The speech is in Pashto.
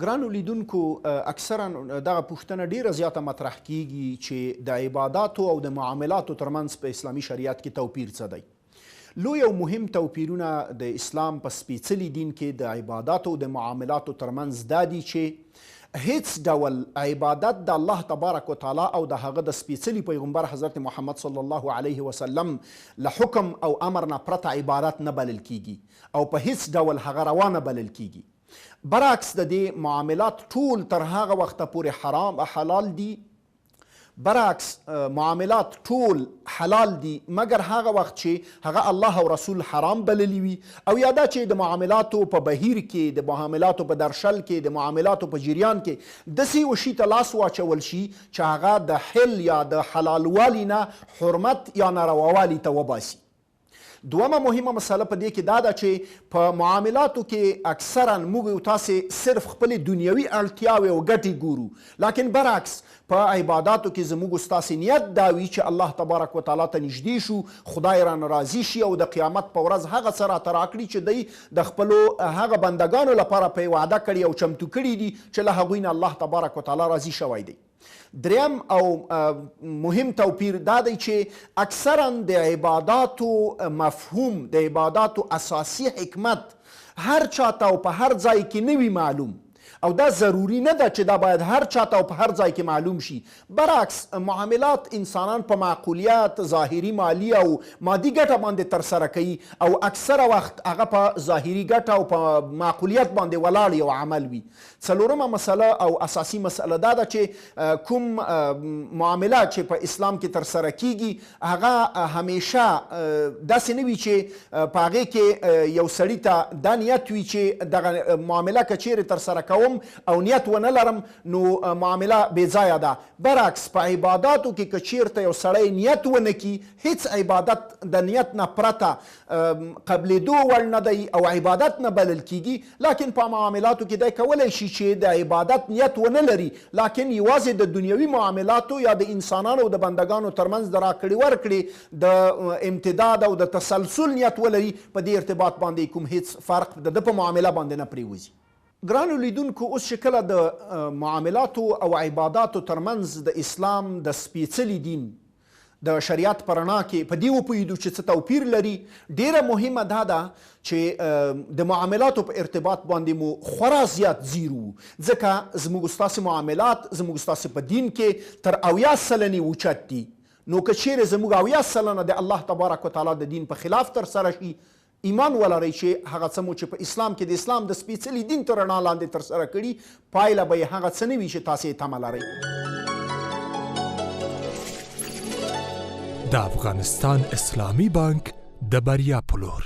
ګرانو لیدونکو اکثرا دغه پوښتنه ډیره زیاته مطرح کیږي چې د عباداتو او د معاملاتو ترمنځ په اسلامي شریعت کې توپیر څه دی. لوی او مهم توپیرونه د اسلام په سپیڅلي دین کې د عباداتو او د معاملاتو ترمنځ دا دي چې هیڅ ډول عبادت د الله تبارک وتعالی او د هغه د سپیڅلي پیغمبر حضرت محمد صلی الله علیه وسلم له حکم او امر نه پرته عبادت نه بلل کیږي او په هیڅ ډول هغه روا نه بلل کیږي. برعکس د دې معاملات ټول تر هغه وخته پورې حلال دي، برعکس معاملات ټول حلال دي مګر هغه وخت چې هغه الله او رسول حرام بللی وي، او یا دا چې د معاملاتو په بهیر کې، د معاملاتو په درشل کې، د معاملاتو په جریان کې داسې یو شي ته لاس واچول شي چې هغه د حل یا د حلالوالي نه حرمت یا نارواوالي ته وباسي. دومه مهمه مسله په دې کې دا ده چې په معاملاتو کې اکثرا موږ او تاسې صرف خپلې دنیوي اړتیاوې او ګټې ګورو، لکن برعکس په عباداتو کې زموږ او ستاسې نیت دا وي چې الله تبارک وتعالی ته نږدې شو، خدای رانه راضي شي او د قیامت په ورځ هغه څه راته راکړي چې دی د خپلو هغه بندګانو لپاره په وعده کړي او چمتو کړي دي چې له هغوی نه الله تبارک وتعالی راضي شوی دی. دریم او مهم توپیر دا دی چې اکثرا د عباداتو مفهوم، د عباداتو اساسی حکمت هر چاته او په هر ځای کې نه وي معلوم، او دا ضروری نه ده چې دا باید هر چاته او په هر ځای کې معلوم شي. برعکس معاملات انسانان په معقولیت، ظاهري مالی او مادي ګټه باندې ترسره کوي، او اکثره وخت هغه په ظاهري ګټه او په معقولیت باندې ولاړ یو عمل وي. څلورمه مسله او اساسي مسله دا ده چې کوم معاملات چې په اسلام کې ترسره کیږي هغه همیشه داسې نه وي چې په هغې کې یو سړي ته دا نیت وي چې دغه معامله که چیرې ترسره کوم او نیت ونه لرم نو معامله بې ځایه ده. برعکس په عباداتو کې که چیرته یو سړی نیت ونه کړي، هیڅ عبادت د نیت نه پرته قبلېدو وړ نه دی او عبادت نه بلل کیږي. لکن په معاملاتو کې دی کولی شي چې د عبادت نیت ونه لري، لکن یوازې د دنیوي معاملاتو یا د انسانانو او د بندګانو ترمنځ د راکړې ورکړې د امتداد او د تسلسل نیت ولري، په دې ارتباط باندې کوم هیڅ فرق د ده په معامله باندې نه پرېوځي. ګرانو لیدونکو، اوس چې کله د معاملاتو او عباداتو ترمنځ د اسلام د سپیڅلي دین د شریعت په رڼا کې په دې وپوهېدو چې څه توپیر لري، ډیره مهمه دا ده چې د معاملاتو په ارتباط باندې مو خورا زیات ځیر وو، ځکه زموږ ستاسې معاملات زموږ ستاسې په دین کې تر 80 سلنې اوچت دي. نو که چیرې زموږ 80 سلنه د الله تبارک وتعالی د دین په خلاف ترسره شي، ایمان ولرئ چې هغه څه مو چې په اسلام کې د اسلام د سپیڅلي دین تر رڼا لاندې ترسره کړي، پایله به یې هغه څه نه وي چې تاسې یې تمه لرئ. د افغانستان اسلامي بانک د بریا په لور.